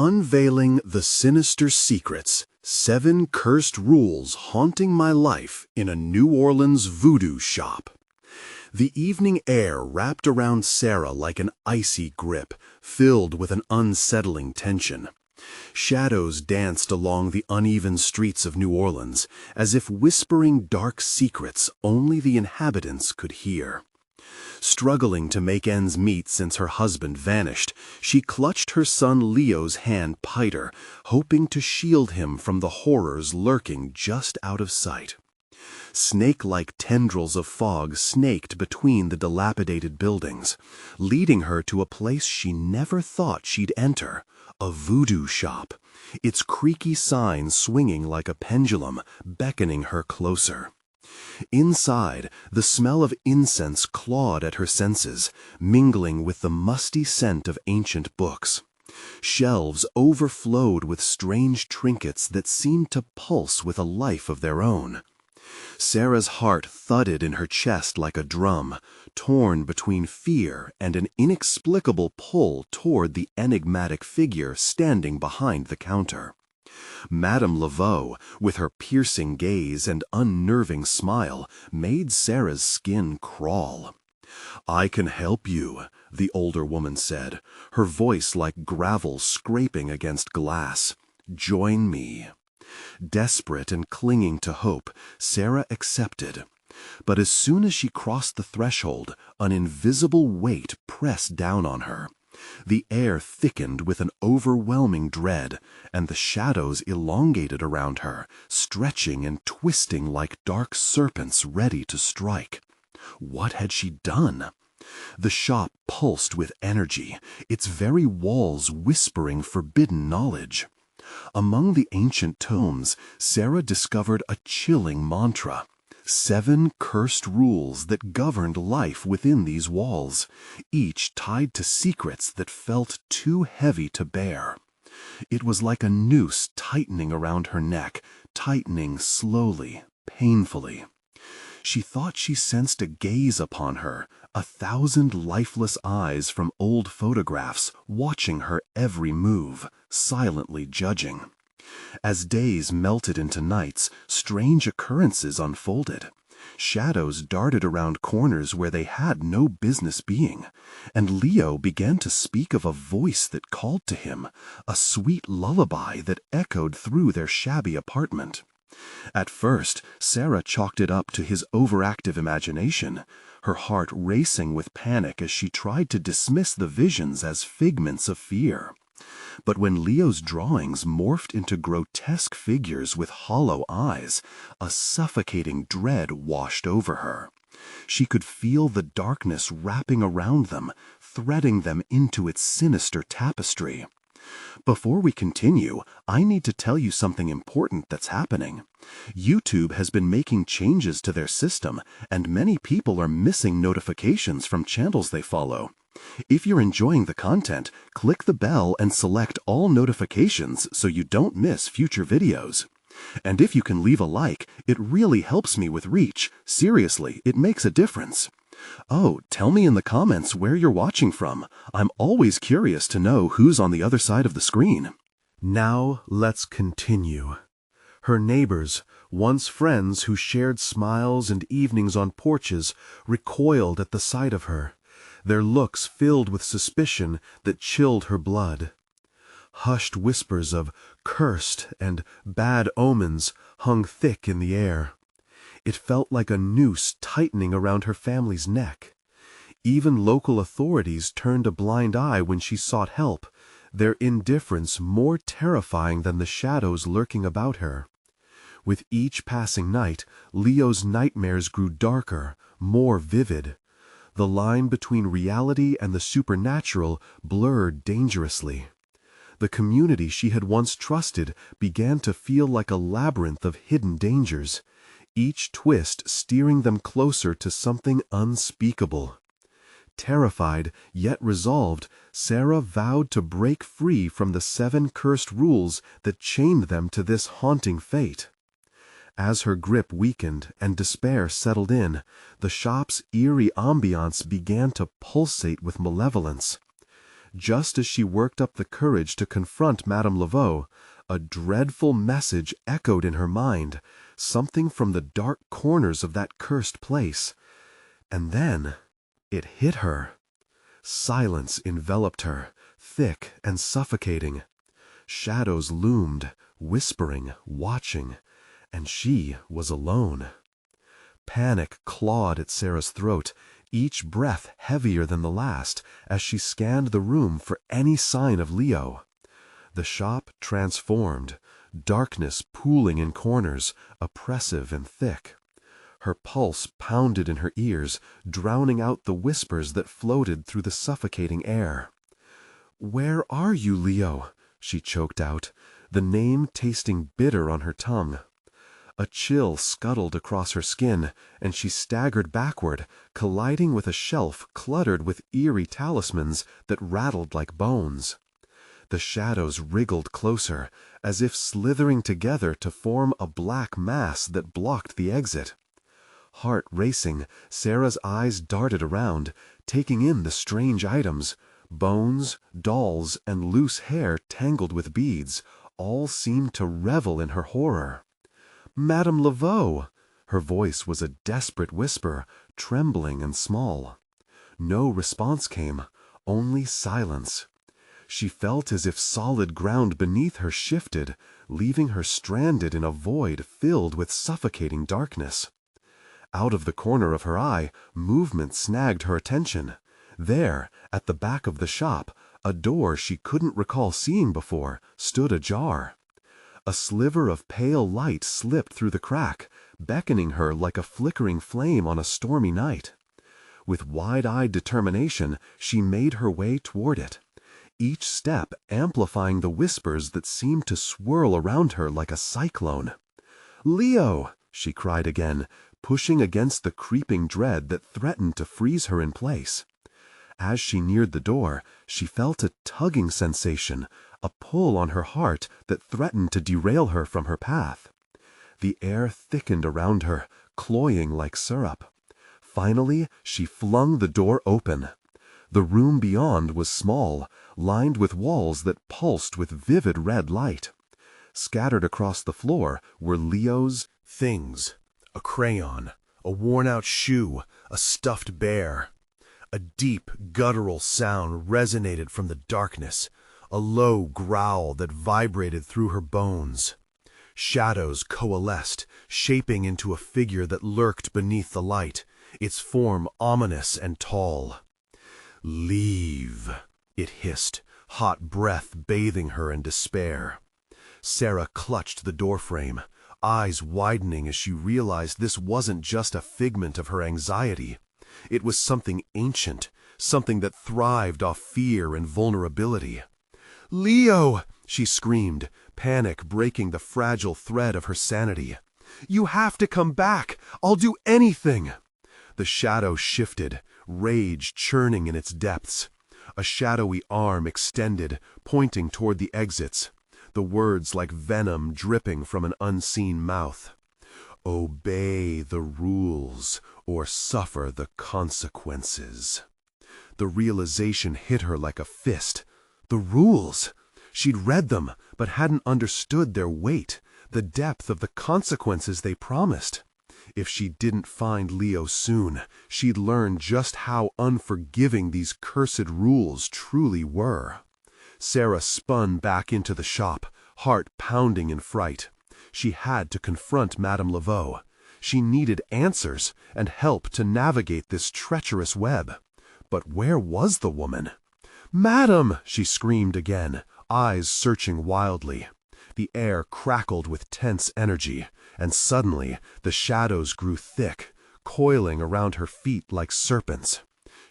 Unveiling the Sinister Secrets, 7 Cursed Rules Haunting My Life in a New Orleans Voodoo Shop. The evening air wrapped around Sarah like an icy grip, filled with an unsettling tension. Shadows danced along the uneven streets of New Orleans, as if whispering dark secrets only the inhabitants could hear. Struggling to make ends meet since her husband vanished, she clutched her son Leo's hand tighter, hoping to shield him from the horrors lurking just out of sight. Snake-like tendrils of fog snaked between the dilapidated buildings, leading her to a place she never thought she'd enter, a voodoo shop, its creaky sign swinging like a pendulum, beckoning her closer. Inside, the smell of incense clawed at her senses, mingling with the musty scent of ancient books. Shelves overflowed with strange trinkets that seemed to pulse with a life of their own. Sarah's heart thudded in her chest like a drum, torn between fear and an inexplicable pull toward the enigmatic figure standing behind the counter. Madame Laveau, with her piercing gaze and unnerving smile, made Sarah's skin crawl. "I can help you," the older woman said, her voice like gravel scraping against glass. "Join me." Desperate and clinging to hope, Sarah accepted. But as soon as she crossed the threshold, an invisible weight pressed down on her. The air thickened with an overwhelming dread, and the shadows elongated around her, stretching and twisting like dark serpents ready to strike. What had she done? The shop pulsed with energy, its very walls whispering forbidden knowledge. Among the ancient tomes, Sarah discovered a chilling mantra. 7 cursed rules that governed life within these walls, each tied to secrets that felt too heavy to bear. It was like a noose tightening around her neck, tightening slowly, painfully. She thought she sensed a gaze upon her, 1,000 lifeless eyes from old photographs watching her every move, silently judging. As days melted into nights, strange occurrences unfolded. Shadows darted around corners where they had no business being, and Leo began to speak of a voice that called to him, a sweet lullaby that echoed through their shabby apartment. At first, Sarah chalked it up to his overactive imagination, her heart racing with panic as she tried to dismiss the visions as figments of fear. But when Leo's drawings morphed into grotesque figures with hollow eyes, a suffocating dread washed over her. She could feel the darkness wrapping around them, threading them into its sinister tapestry. Before we continue, I need to tell you something important that's happening. YouTube has been making changes to their system, and many people are missing notifications from channels they follow. If you're enjoying the content, click the bell and select all notifications so you don't miss future videos. And if you can leave a like, it really helps me with reach. Seriously, it makes a difference. Oh, tell me in the comments where you're watching from. I'm always curious to know who's on the other side of the screen. Now let's continue. Her neighbors, once friends who shared smiles and evenings on porches, recoiled at the sight of her, their looks filled with suspicion that chilled her blood. Hushed whispers of cursed and bad omens hung thick in the air. It felt like a noose tightening around her family's neck. Even local authorities turned a blind eye when she sought help, their indifference more terrifying than the shadows lurking about her. With each passing night, Leo's nightmares grew darker, more vivid. The line between reality and the supernatural blurred dangerously. The community she had once trusted began to feel like a labyrinth of hidden dangers, each twist steering them closer to something unspeakable. Terrified, yet resolved, Sarah vowed to break free from the 7 cursed rules that chained them to this haunting fate. As her grip weakened and despair settled in, the shop's eerie ambiance began to pulsate with malevolence. Just as she worked up the courage to confront Madame Laveau, a dreadful message echoed in her mind, something from the dark corners of that cursed place. And then it hit her. Silence enveloped her, thick and suffocating. Shadows loomed, whispering, watching, and she was alone. Panic clawed at Sarah's throat, each breath heavier than the last, as she scanned the room for any sign of Leo. The shop transformed, darkness pooling in corners, oppressive and thick. Her pulse pounded in her ears, drowning out the whispers that floated through the suffocating air. "Where are you, Leo?" she choked out, the name tasting bitter on her tongue. A chill scuttled across her skin, and she staggered backward, colliding with a shelf cluttered with eerie talismans that rattled like bones. The shadows wriggled closer, as if slithering together to form a black mass that blocked the exit. Heart racing, Sarah's eyes darted around, taking in the strange items. Bones, dolls, and loose hair tangled with beads, all seemed to revel in her horror. "Madame Laveau!" Her voice was a desperate whisper, trembling and small. No response came, only silence. She felt as if solid ground beneath her shifted, leaving her stranded in a void filled with suffocating darkness. Out of the corner of her eye, movement snagged her attention. There, at the back of the shop, a door she couldn't recall seeing before stood ajar. A sliver of pale light slipped through the crack, beckoning her like a flickering flame on a stormy night. With wide-eyed determination, she made her way toward it, each step amplifying the whispers that seemed to swirl around her like a cyclone. "Leo!" she cried again, pushing against the creeping dread that threatened to freeze her in place. As she neared the door, she felt a tugging sensation, a pull on her heart that threatened to derail her from her path. The air thickened around her, cloying like syrup. Finally, she flung the door open. The room beyond was small, lined with walls that pulsed with vivid red light. Scattered across the floor were Leo's things: a crayon, a worn-out shoe, a stuffed bear. A deep, guttural sound resonated from the darkness, a low growl that vibrated through her bones. Shadows coalesced, shaping into a figure that lurked beneath the light, its form ominous and tall. "Leave," it hissed, hot breath bathing her in despair. Sarah clutched the doorframe, eyes widening as she realized this wasn't just a figment of her anxiety. It was something ancient, something that thrived off fear and vulnerability. "Leo!" she screamed, panic breaking the fragile thread of her sanity. "You have to come back! I'll do anything!" The shadow shifted, rage churning in its depths. A shadowy arm extended, pointing toward the exits, the words like venom dripping from an unseen mouth. "Obey the rules, or suffer the consequences." The realization hit her like a fist. The rules! She'd read them, but hadn't understood their weight, the depth of the consequences they promised. If she didn't find Leo soon, she'd learn just how unforgiving these cursed rules truly were. Sarah spun back into the shop, heart pounding in fright. She had to confront Madame Laveau. She needed answers and help to navigate this treacherous web. But where was the woman? "Madam!" she screamed again, eyes searching wildly. The air crackled with tense energy, and suddenly the shadows grew thick, coiling around her feet like serpents.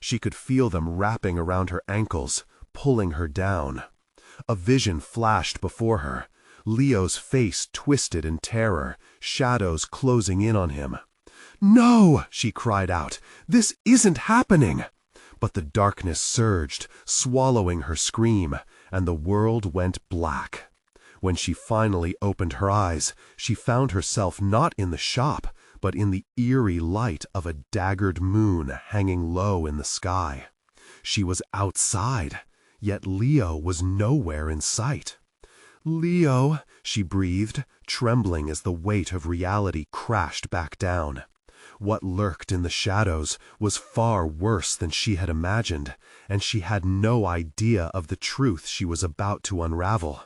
She could feel them wrapping around her ankles, pulling her down. A vision flashed before her. Leo's face twisted in terror, shadows closing in on him. "No!" she cried out. "This isn't happening!" But the darkness surged, swallowing her scream, and the world went black. When she finally opened her eyes, she found herself not in the shop, but in the eerie light of a daggered moon hanging low in the sky. She was outside. Yet Leo was nowhere in sight. "Leo," she breathed, trembling as the weight of reality crashed back down. What lurked in the shadows was far worse than she had imagined, and she had no idea of the truth she was about to unravel.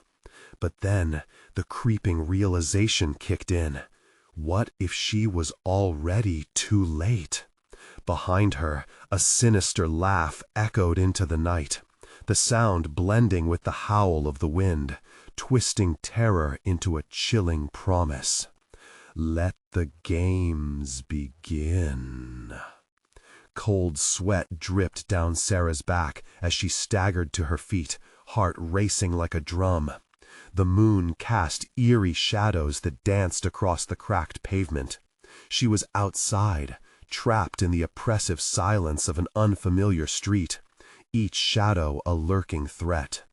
But then the creeping realization kicked in. What if she was already too late? Behind her, a sinister laugh echoed into the night, the sound blending with the howl of the wind, twisting terror into a chilling promise. Let the games begin. Cold sweat dripped down Sarah's back as she staggered to her feet, heart racing like a drum. The moon cast eerie shadows that danced across the cracked pavement. She was outside, trapped in the oppressive silence of an unfamiliar street, each shadow a lurking threat.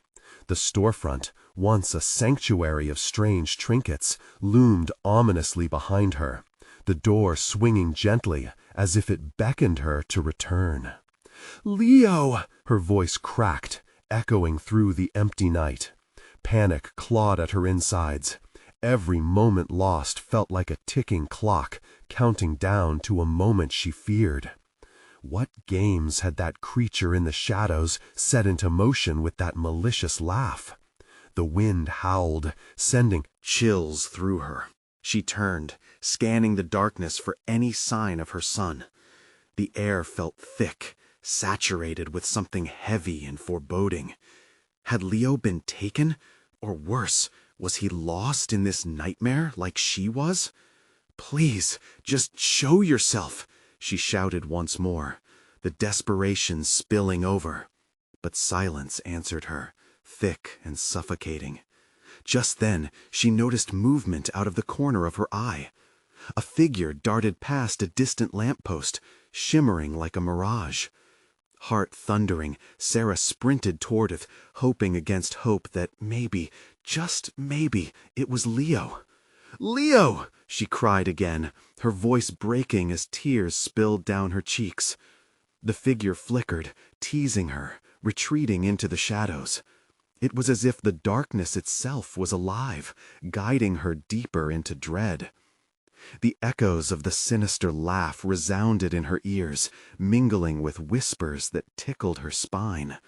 The storefront, once a sanctuary of strange trinkets, loomed ominously behind her, the door swinging gently as if it beckoned her to return. "Leo!" Her voice cracked, echoing through the empty night. Panic clawed at her insides. Every moment lost felt like a ticking clock, counting down to a moment she feared. What games had that creature in the shadows set into motion with that malicious laugh? The wind howled, sending chills through her. She turned, scanning the darkness for any sign of her son. The air felt thick, saturated with something heavy and foreboding. Had Leo been taken? Or worse, was he lost in this nightmare like she was? "Please, just show yourself," she shouted once more, the desperation spilling over. But silence answered her, thick and suffocating. Just then, she noticed movement out of the corner of her eye. A figure darted past a distant lamppost, shimmering like a mirage. Heart thundering, Sarah sprinted toward it, hoping against hope that maybe, just maybe, it was Leo. "Leo!" she cried again, her voice breaking as tears spilled down her cheeks. The figure flickered, teasing her, retreating into the shadows. It was as if the darkness itself was alive, guiding her deeper into dread. The echoes of the sinister laugh resounded in her ears, mingling with whispers that tickled her spine.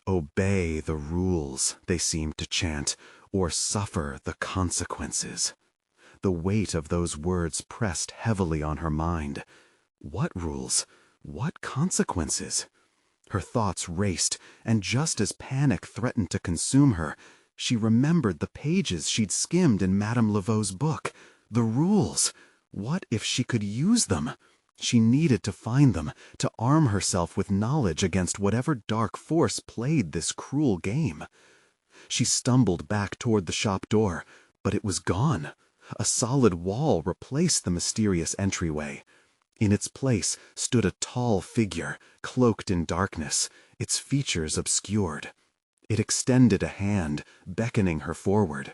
"Obey the rules," they seemed to chant, "or suffer the consequences." The weight of those words pressed heavily on her mind. What rules? What consequences? Her thoughts raced, and just as panic threatened to consume her, she remembered the pages she'd skimmed in Madame Laveau's book. The rules. What if she could use them? She needed to find them, to arm herself with knowledge against whatever dark force played this cruel game. She stumbled back toward the shop door, but it was gone. A solid wall replaced the mysterious entryway. In its place stood a tall figure, cloaked in darkness, its features obscured. It extended a hand, beckoning her forward.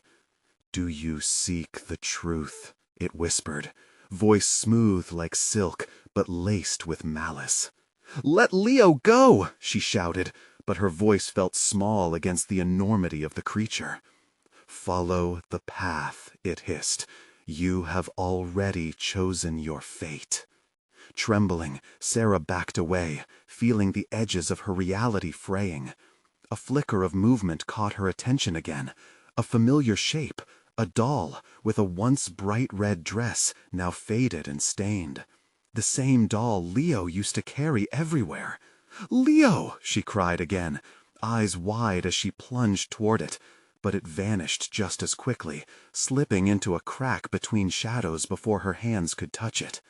"Do you seek the truth?" it whispered, voice smooth like silk, but laced with malice. "Let Leo go!" she shouted, but her voice felt small against the enormity of the creature. "Follow the path," it hissed. "You have already chosen your fate." Trembling, Sarah backed away, feeling the edges of her reality fraying. A flicker of movement caught her attention again. A familiar shape, a doll with a once bright red dress, now faded and stained. The same doll Leo used to carry everywhere. "Leo!" she cried again, eyes wide as she plunged toward it, but it vanished just as quickly, slipping into a crack between shadows before her hands could touch it.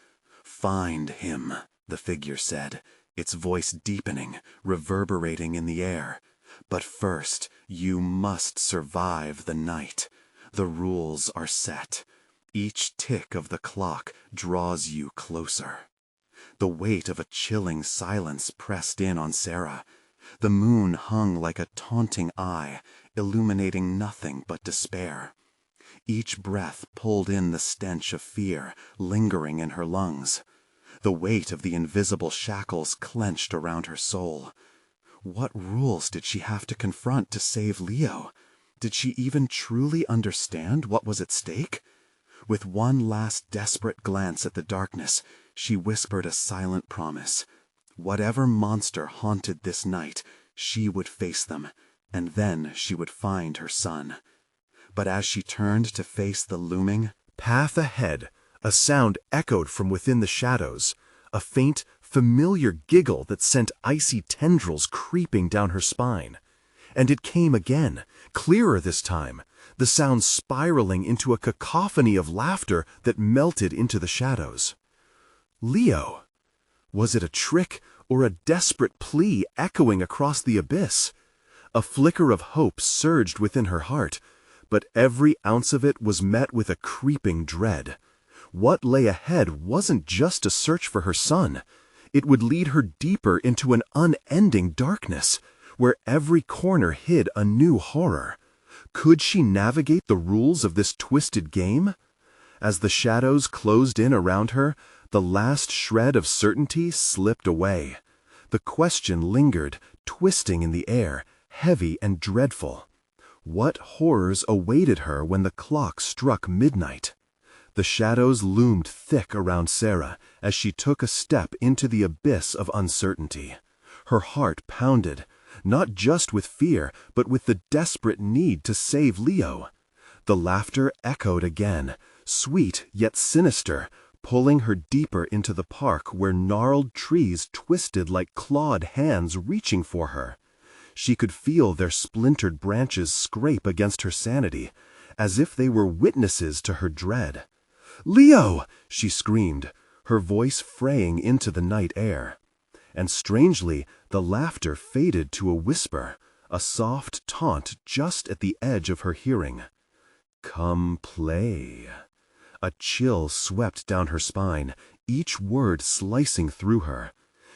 "Find him," the figure said, its voice deepening, reverberating in the air. "But first, you must survive the night. The rules are set. Each tick of the clock draws you closer." The weight of a chilling silence pressed in on Sarah. The moon hung like a taunting eye, illuminating nothing but despair. Each breath pulled in the stench of fear, lingering in her lungs. The weight of the invisible shackles clenched around her soul. What rules did she have to confront to save Leo? Did she even truly understand what was at stake? With one last desperate glance at the darkness, she whispered a silent promise. Whatever monster haunted this night, she would face them, and then she would find her son. But as she turned to face the looming path ahead, a sound echoed from within the shadows, a faint, familiar giggle that sent icy tendrils creeping down her spine. And it came again, clearer this time, the sound spiraling into a cacophony of laughter that melted into the shadows. Leo! Was it a trick or a desperate plea echoing across the abyss? A flicker of hope surged within her heart, but every ounce of it was met with a creeping dread. What lay ahead wasn't just a search for her son. It would lead her deeper into an unending darkness, where every corner hid a new horror. Could she navigate the rules of this twisted game? As the shadows closed in around her, the last shred of certainty slipped away. The question lingered, twisting in the air, heavy and dreadful. What horrors awaited her when the clock struck midnight? The shadows loomed thick around Sarah as she took a step into the abyss of uncertainty. Her heart pounded, not just with fear, but with the desperate need to save Leo. The laughter echoed again, sweet yet sinister, pulling her deeper into the park where gnarled trees twisted like clawed hands reaching for her. She could feel their splintered branches scrape against her sanity, as if they were witnesses to her dread. "Leo!" she screamed, her voice fraying into the night air. And strangely, the laughter faded to a whisper, a soft taunt just at the edge of her hearing. "Come play." A chill swept down her spine, each word slicing through her.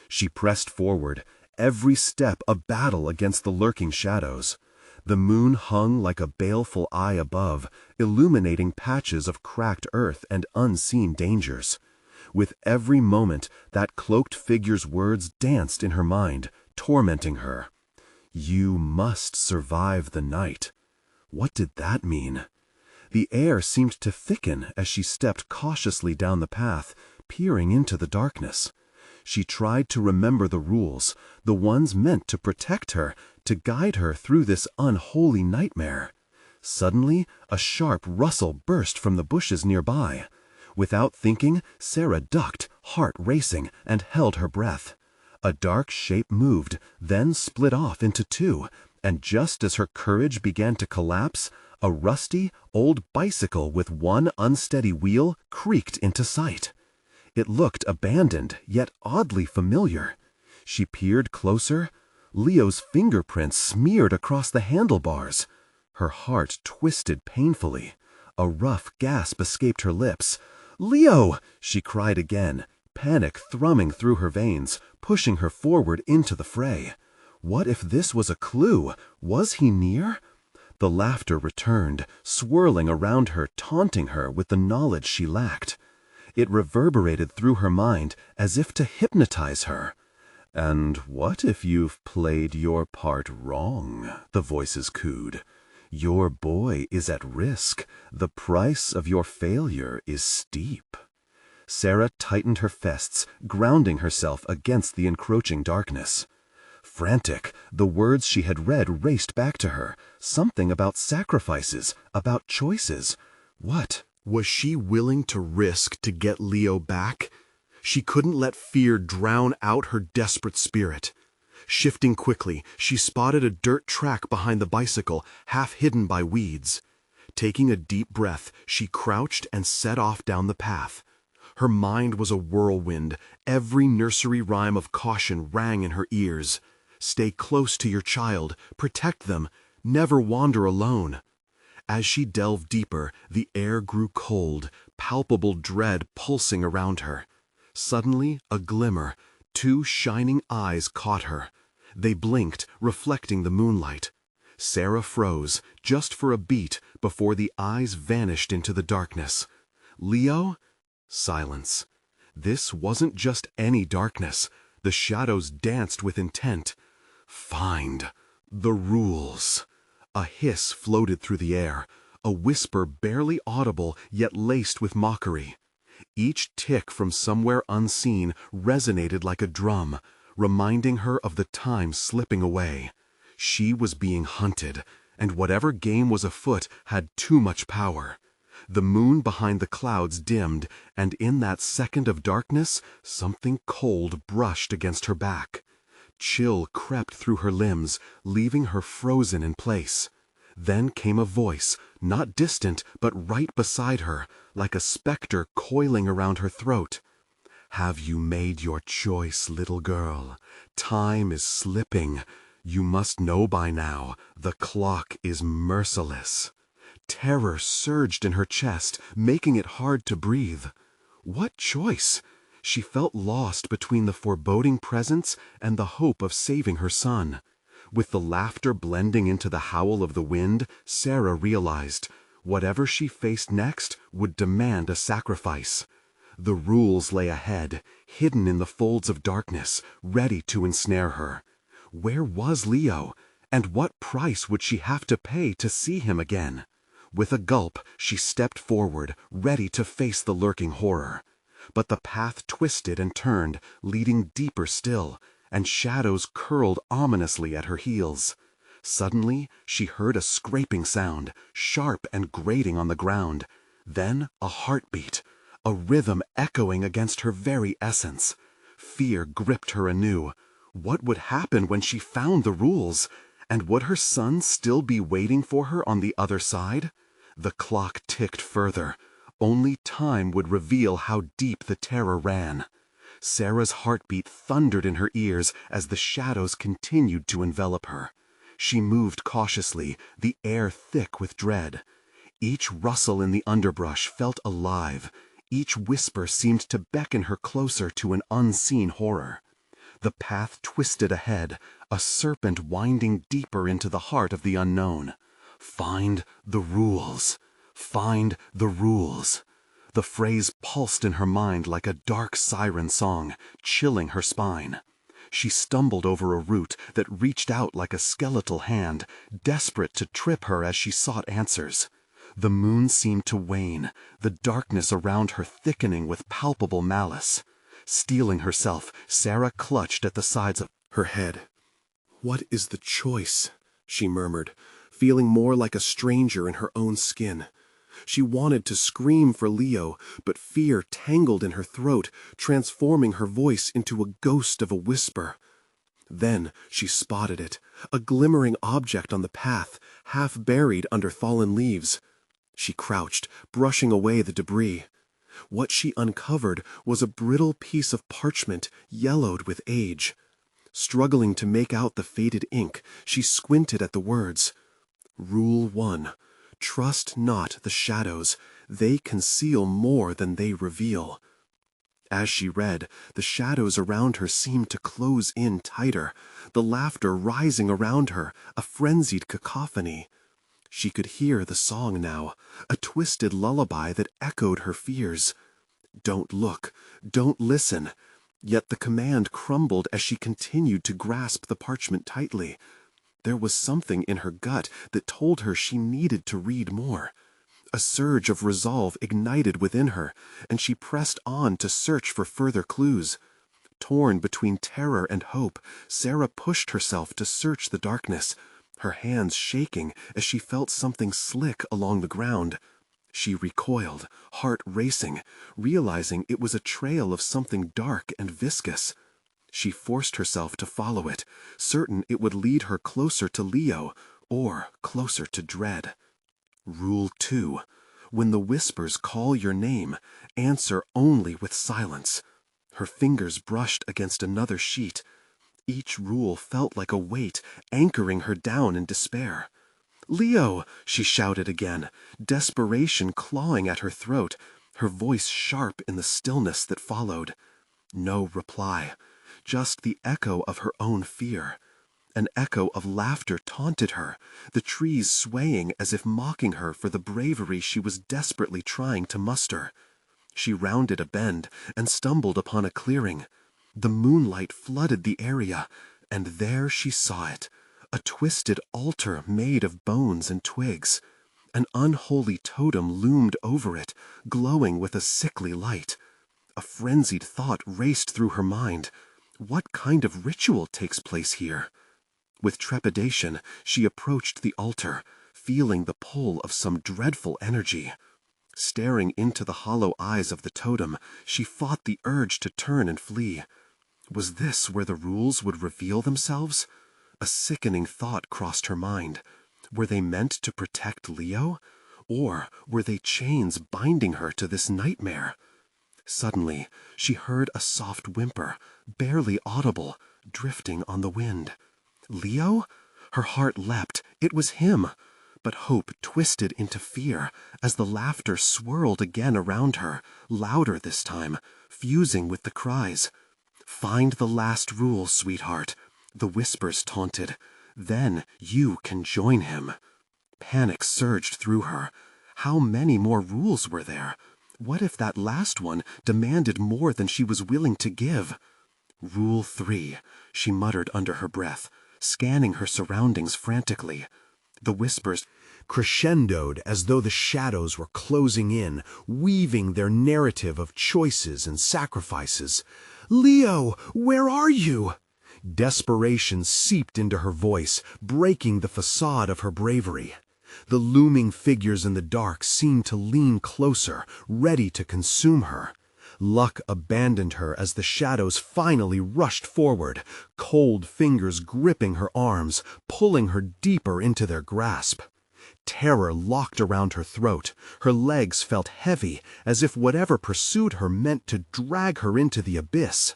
She pressed forward, every step a battle against the lurking shadows. The moon hung like a baleful eye above, illuminating patches of cracked earth and unseen dangers. With every moment, that cloaked figure's words danced in her mind, tormenting her. You must survive the night. What did that mean? The air seemed to thicken as she stepped cautiously down the path, peering into the darkness. She tried to remember the rules, the ones meant to protect her, to guide her through this unholy nightmare. Suddenly, a sharp rustle burst from the bushes nearby. Without thinking, Sarah ducked, heart racing, and held her breath. A dark shape moved, then split off into two, and just as her courage began to collapse, a rusty, old bicycle with one unsteady wheel creaked into sight. It looked abandoned, yet oddly familiar. She peered closer. Leo's fingerprints smeared across the handlebars. Her heart twisted painfully. A rough gasp escaped her lips. "Leo!" she cried again, panic thrumming through her veins, pushing her forward into the fray. What if this was a clue? Was he near? The laughter returned, swirling around her, taunting her with the knowledge she lacked. It reverberated through her mind as if to hypnotize her. "And what if you've played your part wrong?" the voices cooed. "Your boy is at risk. The price of your failure is steep." Sarah tightened her fists, grounding herself against the encroaching darkness. Frantic, the words she had read raced back to her, something about sacrifices, about choices. What was she willing to risk to get Leo back? She couldn't let fear drown out her desperate spirit. Shifting quickly, she spotted a dirt track behind the bicycle, half hidden by weeds. Taking a deep breath, she crouched and set off down the path. Her mind was a whirlwind. Every nursery rhyme of caution rang in her ears. Stay close to your child, protect them, never wander alone. As she delved deeper, the air grew cold, palpable dread pulsing around her. Suddenly, a glimmer. Two shining eyes caught her. They blinked, reflecting the moonlight. Sarah froze, just for a beat, before the eyes vanished into the darkness. "Leo?" Silence. This wasn't just any darkness. The shadows danced with intent. Find the rules. A hiss floated through the air, a whisper barely audible yet laced with mockery. Each tick from somewhere unseen resonated like a drum, reminding her of the time slipping away. She was being hunted, and whatever game was afoot had too much power. The moon behind the clouds dimmed, and in that second of darkness, something cold brushed against her back. Chill crept through her limbs, leaving her frozen in place. Then came a voice, not distant but right beside her, like a specter coiling around her throat. "Have you made your choice, little girl? Time is slipping. You must know by now, the clock is merciless." Terror surged in her chest, making it hard to breathe. What choice? She felt lost between the foreboding presence and the hope of saving her son. With the laughter blending into the howl of the wind, Sarah realized whatever she faced next would demand a sacrifice. The rules lay ahead, hidden in the folds of darkness, ready to ensnare her. Where was Leo, and what price would she have to pay to see him again? With a gulp, she stepped forward, ready to face the lurking horror. But the path twisted and turned, leading deeper still, and shadows curled ominously at her heels. Suddenly, she heard a scraping sound, sharp and grating on the ground. Then a heartbeat, a rhythm echoing against her very essence. Fear gripped her anew. What would happen when she found the rules? And would her son still be waiting for her on the other side? The clock ticked further. Only time would reveal how deep the terror ran. Sarah's heartbeat thundered in her ears as the shadows continued to envelop her. She moved cautiously, the air thick with dread. Each rustle in the underbrush felt alive. Each whisper seemed to beckon her closer to an unseen horror. The path twisted ahead, a serpent winding deeper into the heart of the unknown. Find the rules. Find the rules. The phrase pulsed in her mind like a dark siren song, chilling her spine. She stumbled over a root that reached out like a skeletal hand, desperate to trip her as she sought answers. The moon seemed to wane, the darkness around her thickening with palpable malice. Steeling herself, Sarah clutched at the sides of her head. "What is the choice?" she murmured, feeling more like a stranger in her own skin. She wanted to scream for Leo, but fear tangled in her throat, transforming her voice into a ghost of a whisper. Then she spotted it, a glimmering object on the path, half buried under fallen leaves. She crouched, brushing away the debris. What she uncovered was a brittle piece of parchment, yellowed with age. Struggling to make out the faded ink, she squinted at the words. Rule 1. Trust not the shadows. They conceal more than they reveal. As she read, the shadows around her seemed to close in tighter, the laughter rising around her, a frenzied cacophony. She could hear the song now, a twisted lullaby that echoed her fears. Don't look, don't listen. Yet the command crumbled as she continued to grasp the parchment tightly. There was something in her gut that told her she needed to read more. A surge of resolve ignited within her, and she pressed on to search for further clues. Torn between terror and hope, Sarah pushed herself to search the darkness, her hands shaking as she felt something slick along the ground. She recoiled, heart racing, realizing it was a trail of something dark and viscous. She forced herself to follow it, certain it would lead her closer to Leo, or closer to dread. Rule 2. When the whispers call your name, answer only with silence. Her fingers brushed against another sheet. Each rule felt like a weight, anchoring her down in despair. "Leo!" she shouted again, desperation clawing at her throat, her voice sharp in the stillness that followed. No reply, just the echo of her own fear. An echo of laughter taunted her, the trees swaying as if mocking her for the bravery she was desperately trying to muster. She rounded a bend and stumbled upon a clearing. The moonlight flooded the area, And there she saw it, a twisted altar made of bones and twigs. An unholy totem loomed over it, glowing with a sickly light. A frenzied thought raced through her mind. What kind of ritual takes place here? With trepidation, she approached the altar, feeling the pull of some dreadful energy. Staring into the hollow eyes of the totem, she fought the urge to turn and flee. Was this where the rules would reveal themselves? A sickening thought crossed her mind. Were they meant to protect Leo? Or were they chains binding her to this nightmare? Suddenly, she heard a soft whimper, barely audible, drifting on the wind. Leo? Her heart leapt. It was him. But hope twisted into fear as the laughter swirled again around her, louder this time, fusing with the cries. "Find the last rule, sweetheart," the whispers taunted. "Then you can join him." Panic surged through her. How many more rules were there? What if that last one demanded more than she was willing to give? "Rule 3, she muttered under her breath, scanning her surroundings frantically. The whispers crescendoed as though the shadows were closing in, weaving their narrative of choices and sacrifices. "Leo, where are you?" Desperation seeped into her voice, breaking the facade of her bravery. The looming figures in the dark seemed to lean closer, ready to consume her. Luck abandoned her as the shadows finally rushed forward, cold fingers gripping her arms, pulling her deeper into their grasp. Terror locked around her throat. Her legs felt heavy, as if whatever pursued her meant to drag her into the abyss.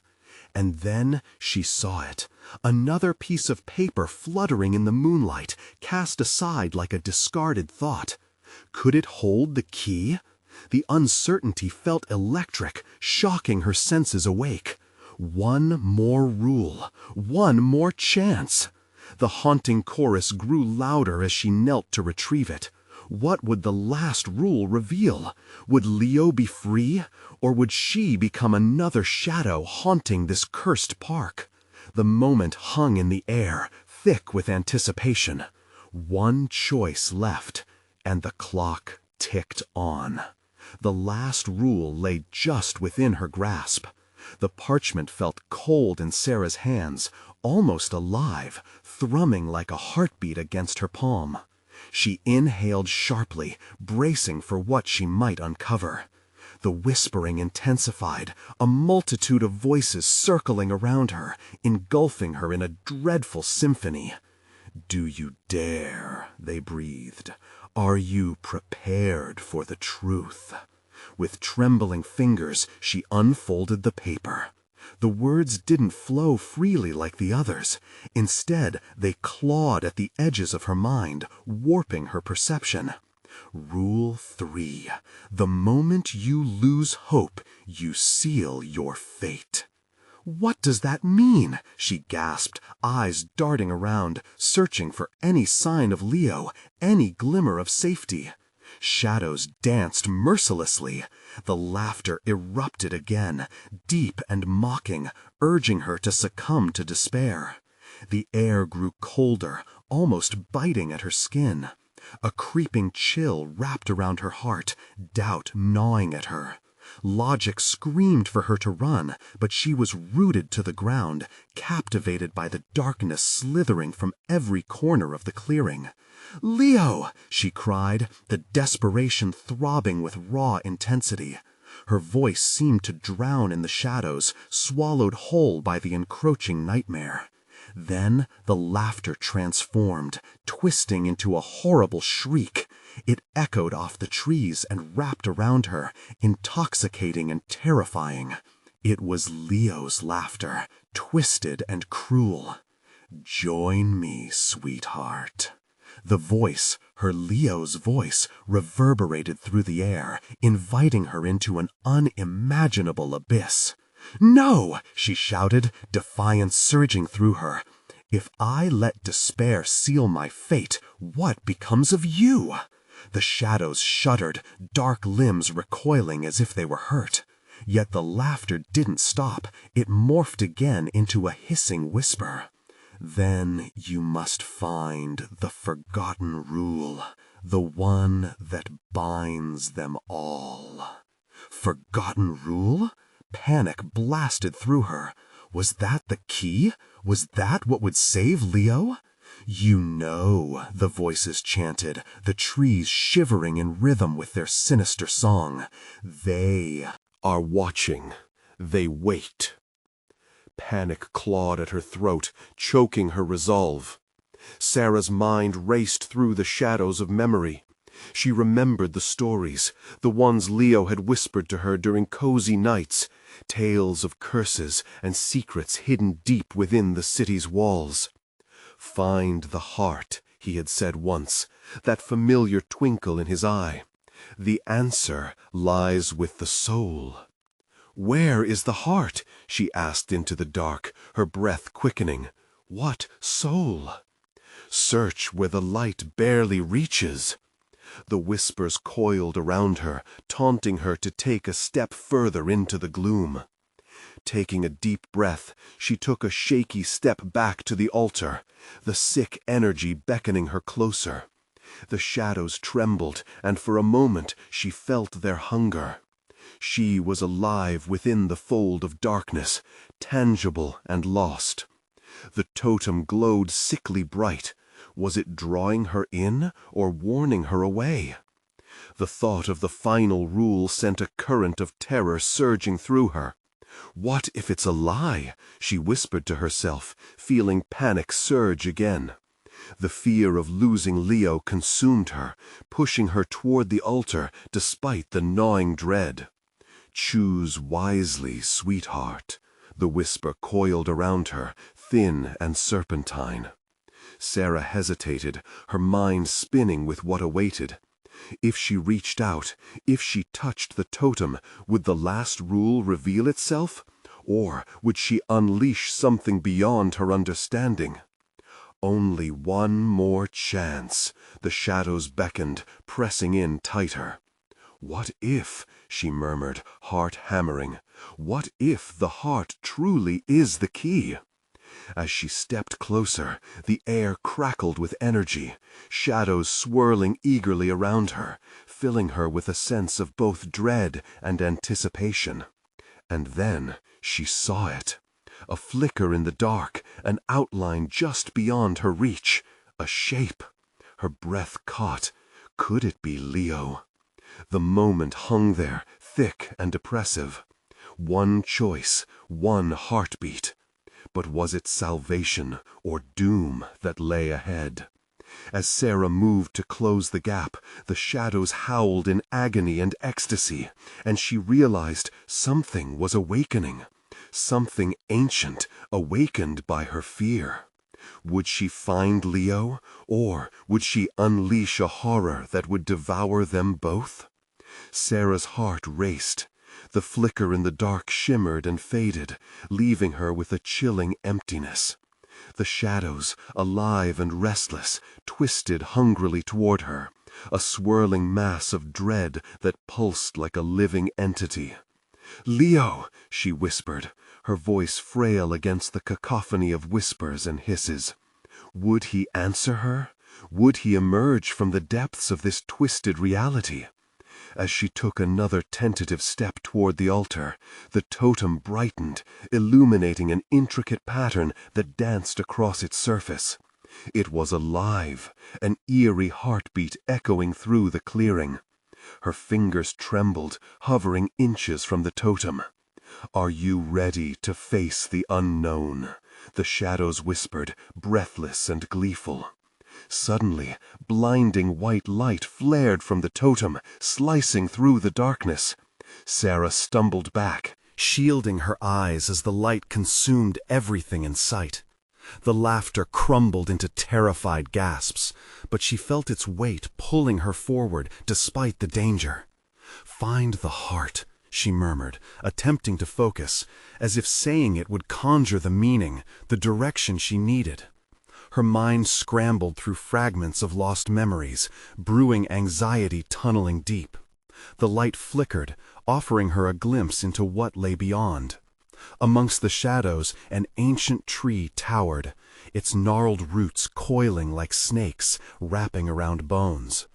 And then she saw it. Another piece of paper fluttering in the moonlight, cast aside like a discarded thought. Could it hold the key? The uncertainty felt electric, shocking her senses awake. One more rule, one more chance. The haunting chorus grew louder as she knelt to retrieve it. What would the last rule reveal? Would Leo be free, or would she become another shadow haunting this cursed park? The moment hung in the air, thick with anticipation. One choice left, and the clock ticked on. The last rule lay just within her grasp. The parchment felt cold in Sarah's hands, almost alive, thrumming like a heartbeat against her palm. She inhaled sharply, bracing for what she might uncover. The whispering intensified, a multitude of voices circling around her, engulfing her in a dreadful symphony. "Do you dare?" they breathed. "Are you prepared for the truth?" With trembling fingers, she unfolded the paper. The words didn't flow freely like the others. Instead, they clawed at the edges of her mind, warping her perception. Rule 3. The moment you lose hope, you seal your fate. "What does that mean?" she gasped, eyes darting around, searching for any sign of Leo, any glimmer of safety. Shadows danced mercilessly. The laughter erupted again, deep and mocking, urging her to succumb to despair. The air grew colder, almost biting at her skin. A creeping chill wrapped around her heart, doubt gnawing at her. Logic screamed for her to run, but she was rooted to the ground, captivated by the darkness slithering from every corner of the clearing. "Leo!" she cried, the desperation throbbing with raw intensity. Her voice seemed to drown in the shadows, swallowed whole by the encroaching nightmare. Then the laughter transformed, twisting into a horrible shriek. It echoed off the trees and wrapped around her, intoxicating and terrifying. It was Leo's laughter, twisted and cruel. "Join me, sweetheart." The voice, her Leo's voice, reverberated through the air, inviting her into an unimaginable abyss. "No!" she shouted, defiance surging through her. "If I let despair seal my fate, what becomes of you?" The shadows shuddered, dark limbs recoiling as if they were hurt. Yet the laughter didn't stop. It morphed again into a hissing whisper. Then you must find the forgotten rule, the one that binds them all. Forgotten rule? Panic blasted through her. Was that the key? Was that what would save Leo? You know, the voices chanted, the trees shivering in rhythm with their sinister song. They are watching. They wait. Panic clawed at her throat, choking her resolve. Sarah's mind raced through the shadows of memory. She remembered the stories, the ones Leo had whispered to her during cozy nights, tales of curses and secrets hidden deep within the city's walls. Find the heart, he had said once, that familiar twinkle in his eye. The answer lies with the soul. Where is the heart? She asked into the dark, her breath quickening. What soul? Search where the light barely reaches. The whispers coiled around her, taunting her to take a step further into the gloom. Taking a deep breath, she took a shaky step back to the altar, the sick energy beckoning her closer. The shadows trembled, and for a moment she felt their hunger. She was alive within the fold of darkness, tangible and lost. The totem glowed sickly bright. Was it drawing her in or warning her away? The thought of the final rule sent a current of terror surging through her. What if it's a lie? She whispered to herself, feeling panic surge again. The fear of losing Leo consumed her, pushing her toward the altar despite the gnawing dread. Choose wisely, sweetheart. The whisper coiled around her, thin and serpentine. Sarah hesitated, her mind spinning with what awaited. If she reached out, if she touched the totem, would the last rule reveal itself? Or would she unleash something beyond her understanding? Only one more chance. The shadows beckoned, pressing in tighter. What if, she murmured, heart hammering, what if the heart truly is the key? As she stepped closer, the air crackled with energy, shadows swirling eagerly around her, filling her with a sense of both dread and anticipation. And then she saw it. A flicker in the dark, an outline just beyond her reach, a shape. Her breath caught. Could it be Leo? The moment hung there, thick and oppressive. One choice, one heartbeat. But was it salvation or doom that lay ahead? As Sarah moved to close the gap, the shadows howled in agony and ecstasy, and she realized something was awakening. Something ancient, awakened by her fear. Would she find Leo, or would she unleash a horror that would devour them both? Sarah's heart raced. The flicker in the dark shimmered and faded, leaving her with a chilling emptiness. The shadows, alive and restless, twisted hungrily toward her, a swirling mass of dread that pulsed like a living entity. "Leo!" she whispered, her voice frail against the cacophony of whispers and hisses. Would he answer her? Would he emerge from the depths of this twisted reality? As she took another tentative step toward the altar, the totem brightened, illuminating an intricate pattern that danced across its surface. It was alive, an eerie heartbeat echoing through the clearing. Her fingers trembled, hovering inches from the totem. "Are you ready to face the unknown?" the shadows whispered, breathless and gleeful. Suddenly, blinding white light flared from the totem, slicing through the darkness. Sarah stumbled back, shielding her eyes as the light consumed everything in sight. The laughter crumbled into terrified gasps, but she felt its weight pulling her forward despite the danger. "Find the heart," she murmured, attempting to focus, as if saying it would conjure the meaning, the direction she needed. Her mind scrambled through fragments of lost memories, brewing anxiety tunneling deep. The light flickered, offering her a glimpse into what lay beyond. Amongst the shadows, an ancient tree towered, its gnarled roots coiling like snakes, wrapping around bones.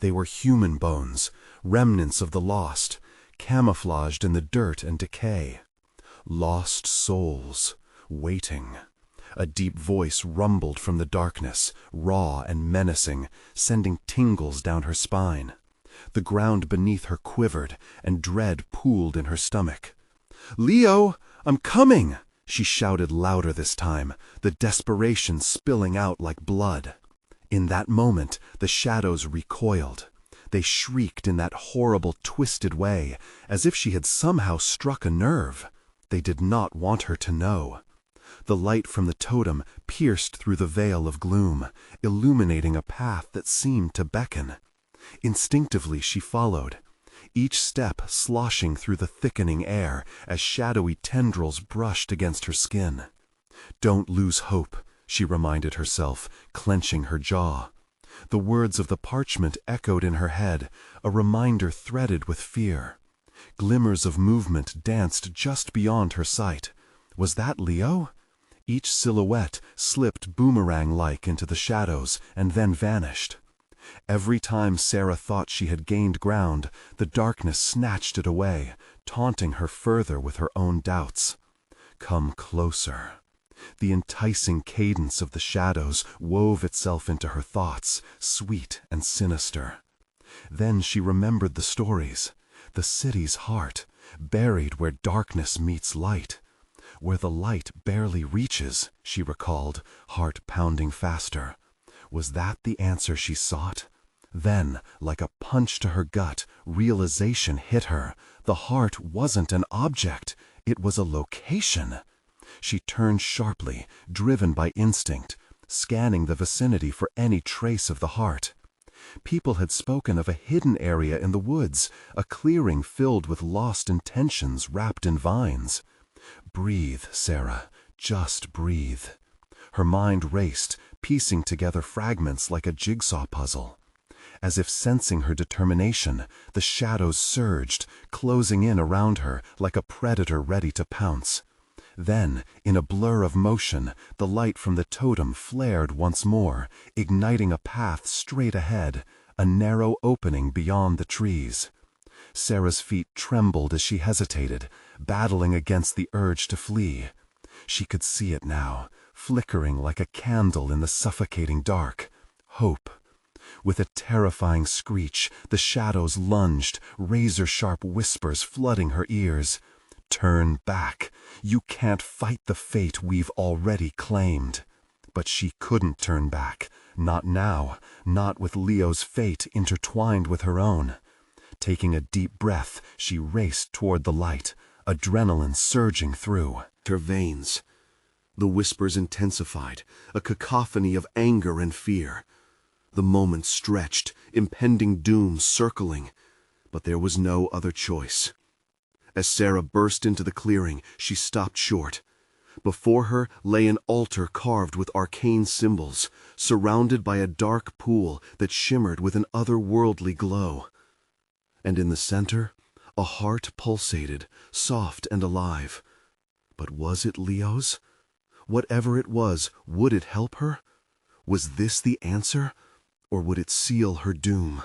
They were human bones, remnants of the lost, camouflaged in the dirt and decay. Lost souls, waiting. A deep voice rumbled from the darkness, raw and menacing, sending tingles down her spine. The ground beneath her quivered, and dread pooled in her stomach. "Leo, I'm coming!" she shouted louder this time, the desperation spilling out like blood. In that moment, the shadows recoiled. They shrieked in that horrible, twisted way, as if she had somehow struck a nerve. They did not want her to know. The light from the totem pierced through the veil of gloom, illuminating a path that seemed to beckon. Instinctively she followed, each step sloshing through the thickening air as shadowy tendrils brushed against her skin. "Don't lose hope," she reminded herself, clenching her jaw. The words of the parchment echoed in her head, a reminder threaded with fear. Glimmers of movement danced just beyond her sight. Was that Leo? Each silhouette slipped boomerang-like into the shadows and then vanished. Every time Sarah thought she had gained ground, the darkness snatched it away, taunting her further with her own doubts. Come closer. The enticing cadence of the shadows wove itself into her thoughts, sweet and sinister. Then she remembered the stories, the city's heart, buried where darkness meets light. Where the light barely reaches, she recalled, heart pounding faster. Was that the answer she sought? Then, like a punch to her gut, realization hit her. The heart wasn't an object, it was a location. She turned sharply, driven by instinct, scanning the vicinity for any trace of the heart. People had spoken of a hidden area in the woods, a clearing filled with lost intentions wrapped in vines. Breathe, Sarah, just breathe. Her mind raced, piecing together fragments like a jigsaw puzzle. As if sensing her determination, the shadows surged, closing in around her like a predator ready to pounce. Then, in a blur of motion, the light from the totem flared once more, igniting a path straight ahead, a narrow opening beyond the trees. Sarah's feet trembled as she hesitated, battling against the urge to flee. She could see it now, flickering like a candle in the suffocating dark. Hope. With a terrifying screech, the shadows lunged, razor-sharp whispers flooding her ears. Turn back. You can't fight the fate we've already claimed. But she couldn't turn back. Not now. Not with Leo's fate intertwined with her own. Taking a deep breath, she raced toward the light, adrenaline surging through her veins. The whispers intensified, a cacophony of anger and fear. The moment stretched, impending doom circling, but there was no other choice. As Sarah burst into the clearing, she stopped short. Before her lay an altar carved with arcane symbols, surrounded by a dark pool that shimmered with an otherworldly glow. And in the center, a heart pulsated, soft and alive. But was it Leo's? Whatever it was, would it help her? Was this the answer, or would it seal her doom?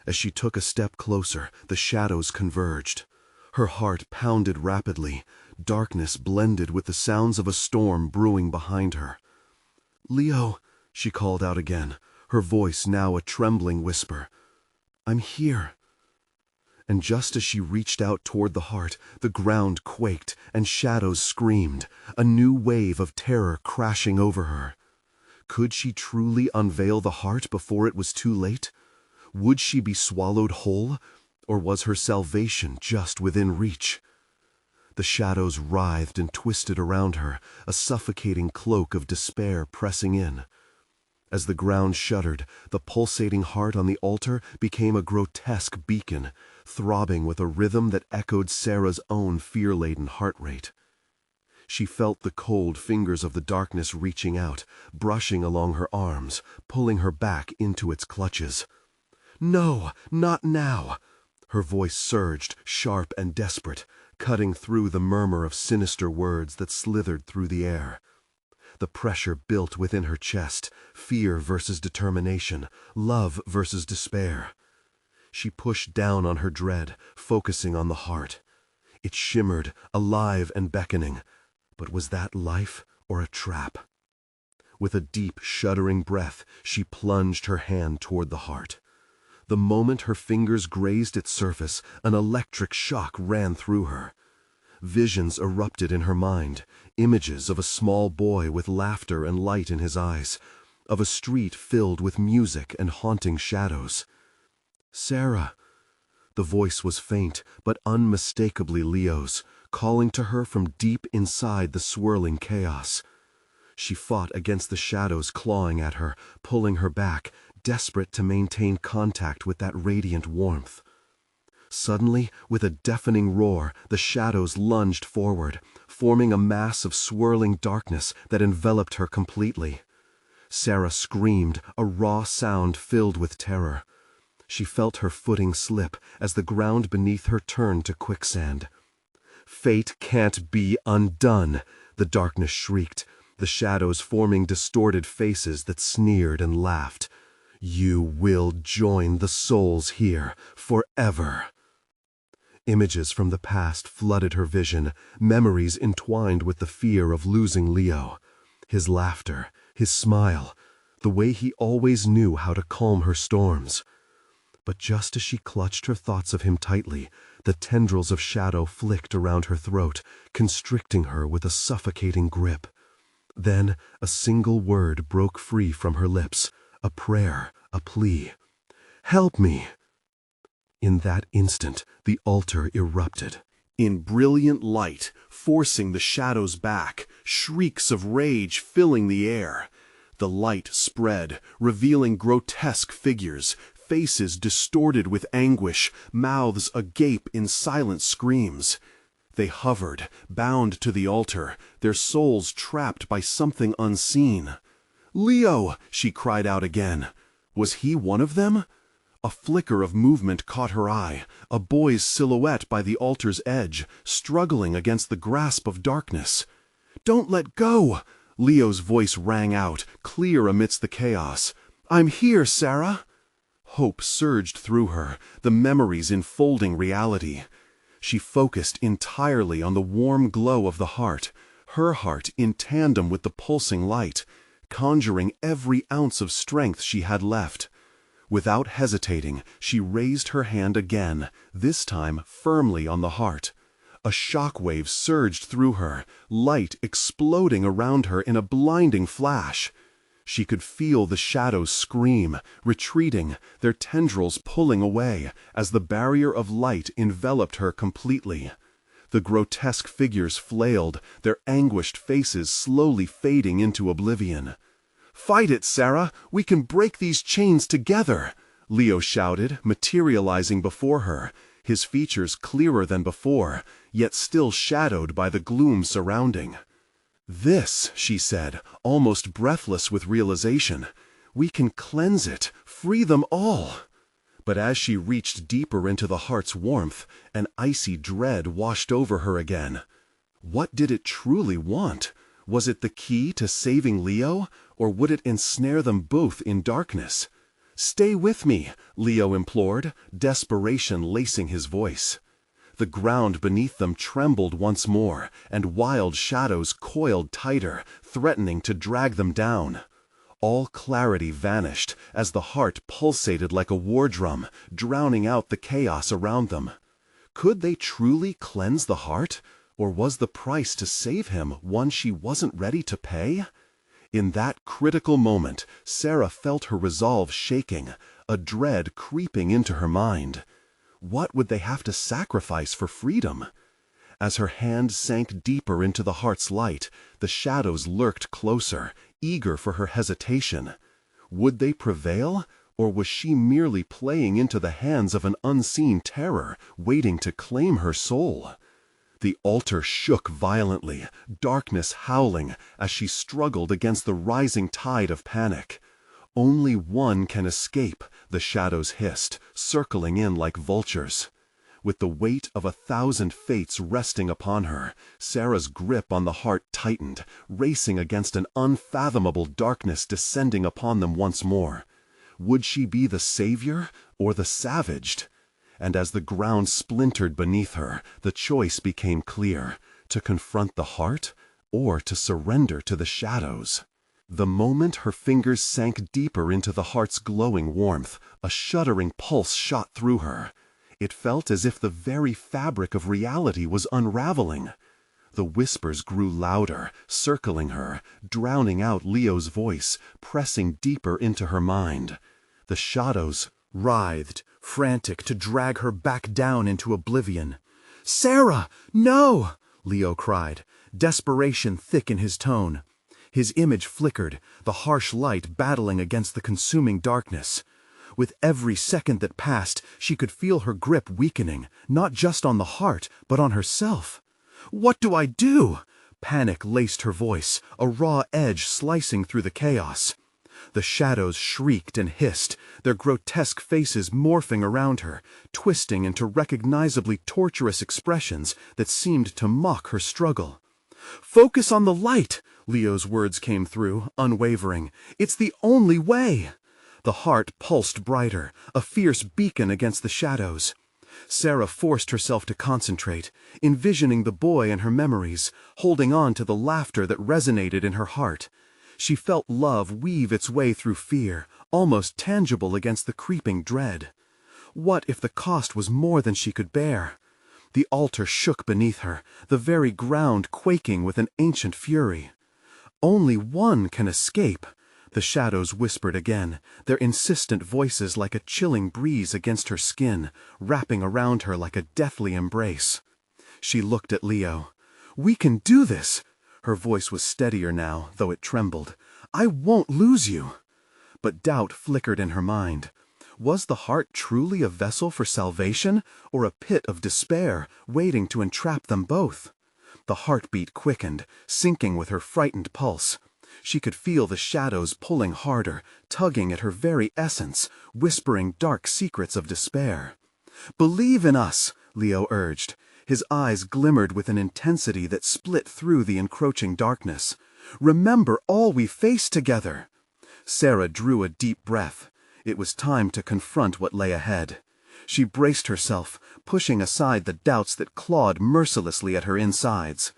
As she took a step closer, the shadows converged. Her heart pounded rapidly. Darkness blended with the sounds of a storm brewing behind her. "Leo," she called out again, her voice now a trembling whisper. "I'm here." And just as she reached out toward the heart, the ground quaked and shadows screamed, a new wave of terror crashing over her. Could she truly unveil the heart before it was too late? Would she be swallowed whole, or was her salvation just within reach? The shadows writhed and twisted around her, a suffocating cloak of despair pressing in. As the ground shuddered, the pulsating heart on the altar became a grotesque beacon, throbbing with a rhythm that echoed Sarah's own fear-laden heart rate. She felt the cold fingers of the darkness reaching out, brushing along her arms, pulling her back into its clutches. "No, not now!" Her voice surged, sharp and desperate. cutting through the murmur of sinister words that slithered through the air. The pressure built within her chest, fear versus determination, love versus despair. She pushed down on her dread, focusing on the heart. It shimmered, alive and beckoning. But was that life or a trap? With a deep, shuddering breath, she plunged her hand toward the heart. The moment her fingers grazed its surface, an electric shock ran through her. Visions erupted in her mind, images of a small boy with laughter and light in his eyes, of a street filled with music and haunting shadows. "Sarah!" The voice was faint, but unmistakably Leo's, calling to her from deep inside the swirling chaos. She fought against the shadows clawing at her, pulling her back, desperate to maintain contact with that radiant warmth. Suddenly, with a deafening roar, the shadows lunged forward, forming a mass of swirling darkness that enveloped her completely. Sarah screamed, a raw sound filled with terror. She felt her footing slip as the ground beneath her turned to quicksand. "Fate can't be undone," the darkness shrieked, the shadows forming distorted faces that sneered and laughed. "You will join the souls here forever." Images from the past flooded her vision, memories entwined with the fear of losing Leo. His laughter, his smile, the way he always knew how to calm her storms. But just as she clutched her thoughts of him tightly, the tendrils of shadow flicked around her throat, constricting her with a suffocating grip. Then a single word broke free from her lips, a prayer, a plea. "Help me!" In that instant, the altar erupted. In brilliant light, forcing the shadows back, shrieks of rage filling the air. The light spread, revealing grotesque figures, faces distorted with anguish, mouths agape in silent screams. They hovered, bound to the altar, their souls trapped by something unseen. "Leo!" she cried out again. Was he one of them? A flicker of movement caught her eye, a boy's silhouette by the altar's edge, struggling against the grasp of darkness. "Don't let go!" Leo's voice rang out, clear amidst the chaos. "I'm here, Sarah!" Hope surged through her, the memories enfolding reality. She focused entirely on the warm glow of the heart, her heart in tandem with the pulsing light, conjuring every ounce of strength she had left. Without hesitating, she raised her hand again, this time firmly on the heart. A shockwave surged through her, light exploding around her in a blinding flash. She could feel the shadows scream, retreating, their tendrils pulling away, as the barrier of light enveloped her completely. The grotesque figures flailed, their anguished faces slowly fading into oblivion. "Fight it, Sarah! We can break these chains together!" Leo shouted, materializing before her, his features clearer than before, yet still shadowed by the gloom surrounding. "This," she said, almost breathless with realization, "we can cleanse it, free them all." But as she reached deeper into the heart's warmth, an icy dread washed over her again. What did it truly want? Was it the key to saving Leo, or would it ensnare them both in darkness? "Stay with me," Leo implored, desperation lacing his voice. The ground beneath them trembled once more, and wild shadows coiled tighter, threatening to drag them down. All clarity vanished as the heart pulsated like a war drum, drowning out the chaos around them. Could they truly cleanse the heart, or was the price to save him one she wasn't ready to pay? In that critical moment, Sarah felt her resolve shaking, a dread creeping into her mind. What would they have to sacrifice for freedom? As her hand sank deeper into the heart's light, the shadows lurked closer, eager for her hesitation. Would they prevail, or was she merely playing into the hands of an unseen terror, waiting to claim her soul? The altar shook violently, darkness howling as she struggled against the rising tide of panic. "Only one can escape," the shadows hissed, circling in like vultures. With the weight of 1,000 fates resting upon her, Sarah's grip on the heart tightened, racing against an unfathomable darkness descending upon them once more. Would she be the savior or the savaged? And as the ground splintered beneath her, the choice became clear: to confront the heart or to surrender to the shadows. The moment her fingers sank deeper into the heart's glowing warmth, a shuddering pulse shot through her. It felt as if the very fabric of reality was unraveling. The whispers grew louder, circling her, drowning out Leo's voice, pressing deeper into her mind. The shadows writhed, frantic to drag her back down into oblivion. "Sarah, no!" Leo cried, desperation thick in his tone. His image flickered, the harsh light battling against the consuming darkness. With every second that passed, she could feel her grip weakening, not just on the heart, but on herself. "What do I do?" Panic laced her voice, a raw edge slicing through the chaos. The shadows shrieked and hissed, their grotesque faces morphing around her, twisting into recognizably torturous expressions that seemed to mock her struggle. "Focus on the light," Leo's words came through, unwavering. "It's the only way." The heart pulsed brighter, a fierce beacon against the shadows. Sarah forced herself to concentrate, envisioning the boy and her memories, holding on to the laughter that resonated in her heart. She felt love weave its way through fear, almost tangible against the creeping dread. What if the cost was more than she could bear? The altar shook beneath her, the very ground quaking with an ancient fury. "Only one can escape," the shadows whispered again, their insistent voices like a chilling breeze against her skin, wrapping around her like a deathly embrace. She looked at Leo. "We can do this." Her voice was steadier now, though it trembled. "I won't lose you." But doubt flickered in her mind. Was the heart truly a vessel for salvation, or a pit of despair, waiting to entrap them both? The heartbeat quickened, syncing with her frightened pulse. She could feel the shadows pulling harder, tugging at her very essence, whispering dark secrets of despair. "Believe in us," Leo urged. His eyes glimmered with an intensity that split through the encroaching darkness. "Remember all we faced together." Sarah drew a deep breath. It was time to confront what lay ahead. She braced herself, pushing aside the doubts that clawed mercilessly at her insides.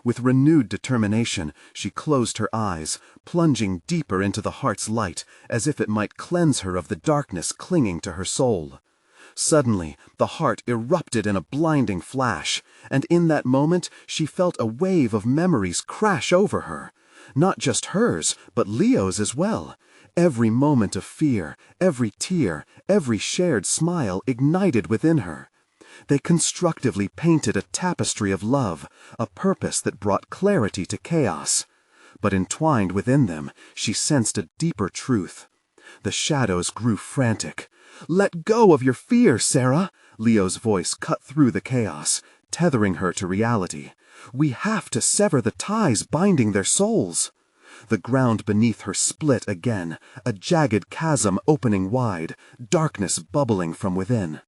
With renewed determination, she closed her eyes, plunging deeper into the heart's light, as if it might cleanse her of the darkness clinging to her soul. Suddenly, the heart erupted in a blinding flash, and in that moment she felt a wave of memories crash over her. Not just hers, but Leo's as well. Every moment of fear, every tear, every shared smile ignited within her. They constructively painted a tapestry of love, a purpose that brought clarity to chaos. But entwined within them, she sensed a deeper truth. The shadows grew frantic. "Let go of your fear, Sarah!" Leo's voice cut through the chaos, tethering her to reality. "We have to sever the ties binding their souls." The ground beneath her split again, a jagged chasm opening wide, darkness bubbling from within.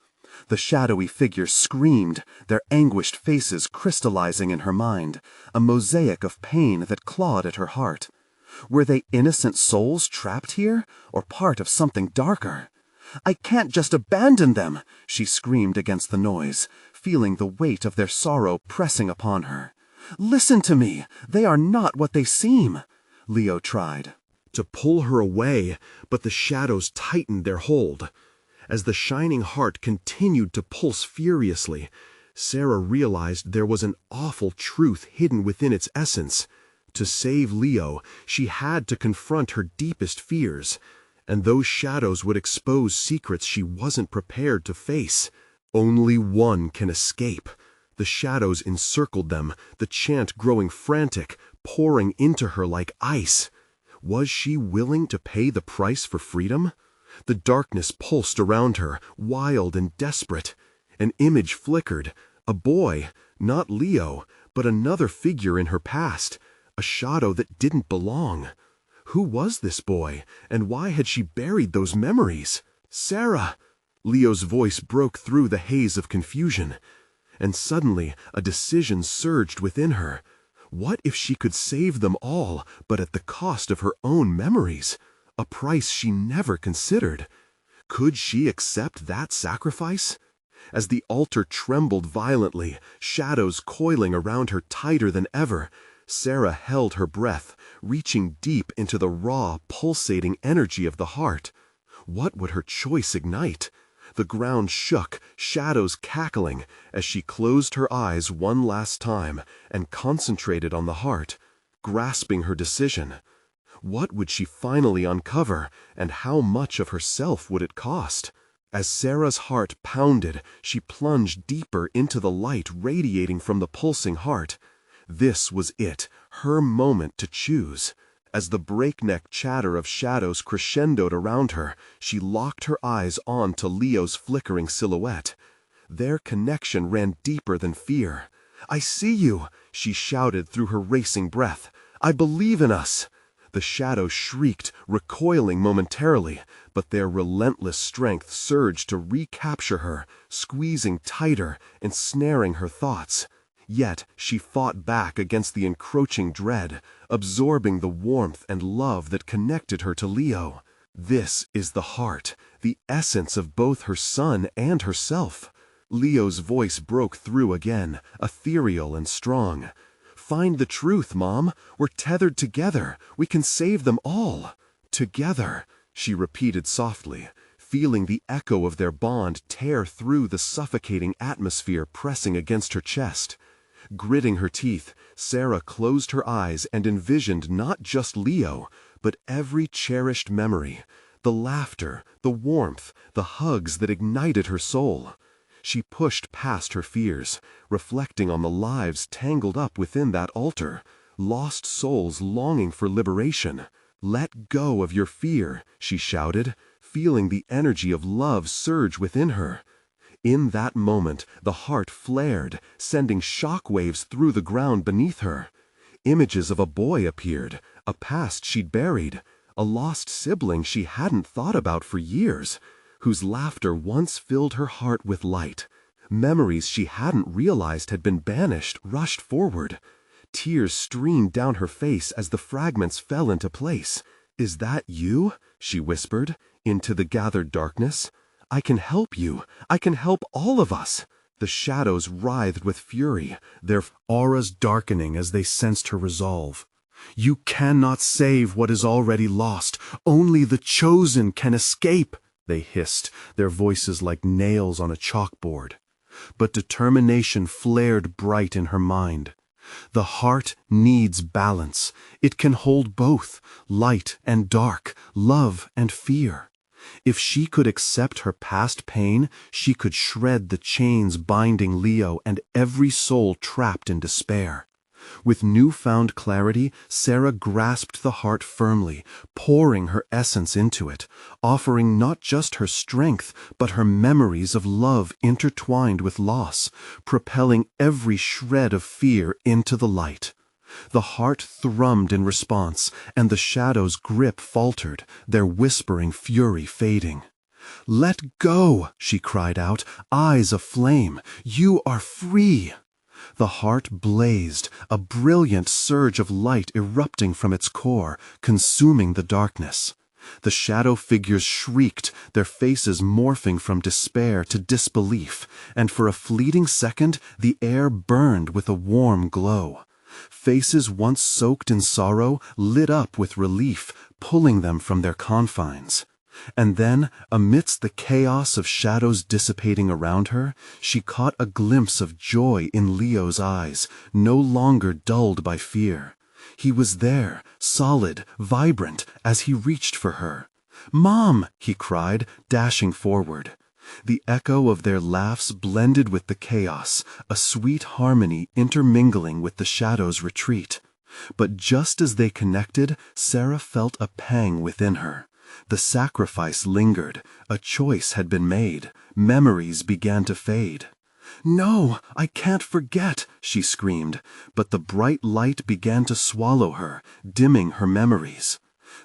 The shadowy figures screamed, their anguished faces crystallizing in her mind, a mosaic of pain that clawed at her heart. Were they innocent souls trapped here, or part of something darker? "I can't just abandon them!" she screamed against the noise, feeling the weight of their sorrow pressing upon her. "Listen to me! They are not what they seem!" Leo tried to pull her away, but the shadows tightened their hold. As the shining heart continued to pulse furiously, Sarah realized there was an awful truth hidden within its essence. To save Leo, she had to confront her deepest fears, and those shadows would expose secrets she wasn't prepared to face. Only one can escape. The shadows encircled them, the chant growing frantic, pouring into her like ice. Was she willing to pay the price for freedom? The darkness pulsed around her, wild and desperate. An image flickered. A boy, not Leo, but another figure in her past. A shadow that didn't belong. Who was this boy, and why had she buried those memories? "Sarah!" Leo's voice broke through the haze of confusion, and suddenly a decision surged within her. What if she could save them all, but at the cost of her own memories? A price she never considered. Could she accept that sacrifice? As the altar trembled violently, shadows coiling around her tighter than ever, Sarah held her breath, reaching deep into the raw, pulsating energy of the heart. What would her choice ignite? The ground shook, shadows cackling, as she closed her eyes one last time and concentrated on the heart, grasping her decision. What would she finally uncover, and how much of herself would it cost? As Sarah's heart pounded, she plunged deeper into the light radiating from the pulsing heart. This was it, her moment to choose. As the breakneck chatter of shadows crescendoed around her, she locked her eyes on to Leo's flickering silhouette. Their connection ran deeper than fear. "I see you," she shouted through her racing breath. "I believe in us." The shadow shrieked, recoiling momentarily, but their relentless strength surged to recapture her, squeezing tighter, ensnaring her thoughts. Yet she fought back against the encroaching dread, absorbing the warmth and love that connected her to Leo. This is the heart, the essence of both her son and herself. Leo's voice broke through again, ethereal and strong. "Find the truth, Mom. We're tethered together. We can save them all." "Together," she repeated softly, feeling the echo of their bond tear through the suffocating atmosphere pressing against her chest. Gritting her teeth, Sarah closed her eyes and envisioned not just Leo, but every cherished memory, the laughter, the warmth, the hugs that ignited her soul. She pushed past her fears, reflecting on the lives tangled up within that altar, lost souls longing for liberation. "Let go of your fear," she shouted, feeling the energy of love surge within her. In that moment, the heart flared, sending shockwaves through the ground beneath her. Images of a boy appeared, a past she'd buried, a lost sibling she hadn't thought about for years, whose laughter once filled her heart with light. Memories she hadn't realized had been banished rushed forward. Tears streamed down her face as the fragments fell into place. "Is that you?" she whispered, into the gathered darkness. "I can help you. I can help all of us." The shadows writhed with fury, their auras darkening as they sensed her resolve. "You cannot save what is already lost. Only the chosen can escape," they hissed, their voices like nails on a chalkboard. But determination flared bright in her mind. The heart needs balance. It can hold both, light and dark, love and fear. If she could accept her past pain, she could shred the chains binding Leo and every soul trapped in despair. With newfound clarity, Sarah grasped the heart firmly, pouring her essence into it, offering not just her strength, but her memories of love intertwined with loss, propelling every shred of fear into the light. The heart thrummed in response, and the shadow's grip faltered, their whispering fury fading. "Let go," she cried out, eyes aflame. "You are free." The heart blazed, a brilliant surge of light erupting from its core, consuming the darkness. The shadow figures shrieked, their faces morphing from despair to disbelief, and for a fleeting second the air burned with a warm glow. Faces once soaked in sorrow lit up with relief, pulling them from their confines. And then, amidst the chaos of shadows dissipating around her, she caught a glimpse of joy in Leo's eyes, no longer dulled by fear. He was there, solid, vibrant, as he reached for her. "Mom!" he cried, dashing forward. The echo of their laughs blended with the chaos, a sweet harmony intermingling with the shadow's retreat. But just as they connected, Sarah felt a pang within her. The sacrifice lingered, a choice had been made, memories began to fade. "No, I can't forget," she screamed, but the bright light began to swallow her, dimming her memories.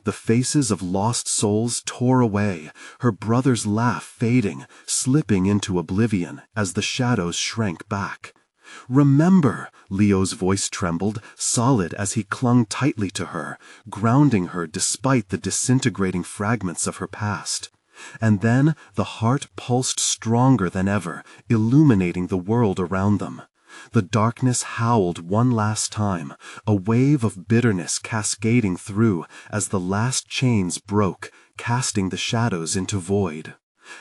The faces of lost souls tore away, her brother's laugh fading, slipping into oblivion as the shadows shrank back. "Remember!" Leo's voice trembled, solid as he clung tightly to her, grounding her despite the disintegrating fragments of her past. And then the heart pulsed stronger than ever, illuminating the world around them. The darkness howled one last time, a wave of bitterness cascading through as the last chains broke, casting the shadows into void.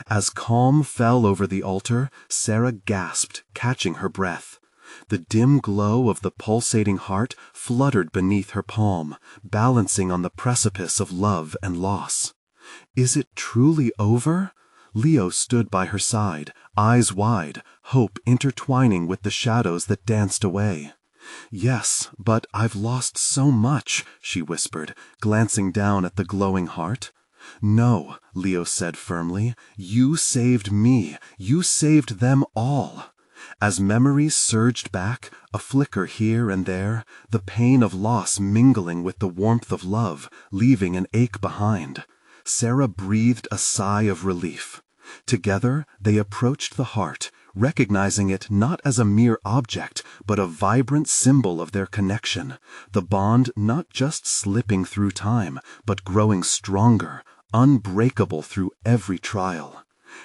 As calm fell over the altar, Sarah gasped, catching her breath. The dim glow of the pulsating heart fluttered beneath her palm, balancing on the precipice of love and loss. Is it truly over? Leo stood by her side, eyes wide, hope intertwining with the shadows that danced away. "Yes, but I've lost so much," she whispered, glancing down at the glowing heart. "No," Leo said firmly, "you saved me. You saved them all." As memories surged back, a flicker here and there, the pain of loss mingling with the warmth of love, leaving an ache behind, Sarah breathed a sigh of relief. Together, they approached the heart, recognizing it not as a mere object, but a vibrant symbol of their connection, the bond not just slipping through time, but growing stronger, unbreakable through every trial.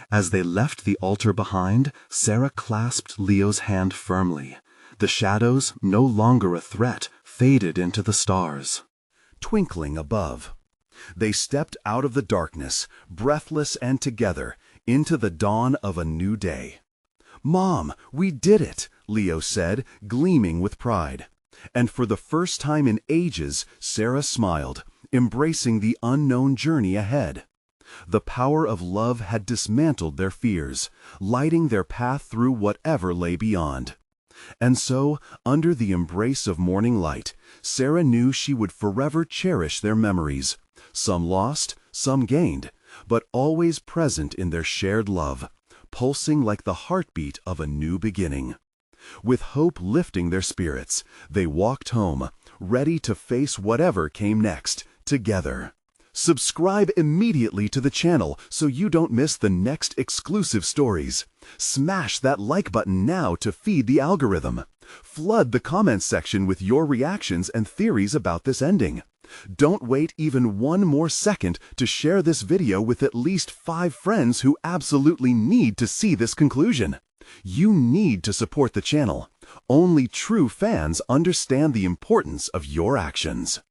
As they left the altar behind, Sarah clasped Leo's hand firmly. The shadows, no longer a threat, faded into the stars, twinkling above. They stepped out of the darkness, breathless and together, into the dawn of a new day. "Mom, we did it," Leo said, gleaming with pride. And for the first time in ages, Sarah smiled, embracing the unknown journey ahead. The power of love had dismantled their fears, lighting their path through whatever lay beyond. And so, under the embrace of morning light, Sarah knew she would forever cherish their memories, some lost, some gained, but always present in their shared love, pulsing like the heartbeat of a new beginning. With hope lifting their spirits, they walked home, ready to face whatever came next, together. Subscribe immediately to the channel so you don't miss the next exclusive stories. Smash that like button now to feed the algorithm. Flood the comments section with your reactions and theories about this ending. Don't wait even one more second to share this video with at least 5 friends who absolutely need to see this conclusion. You need to support the channel. Only true fans understand the importance of your actions.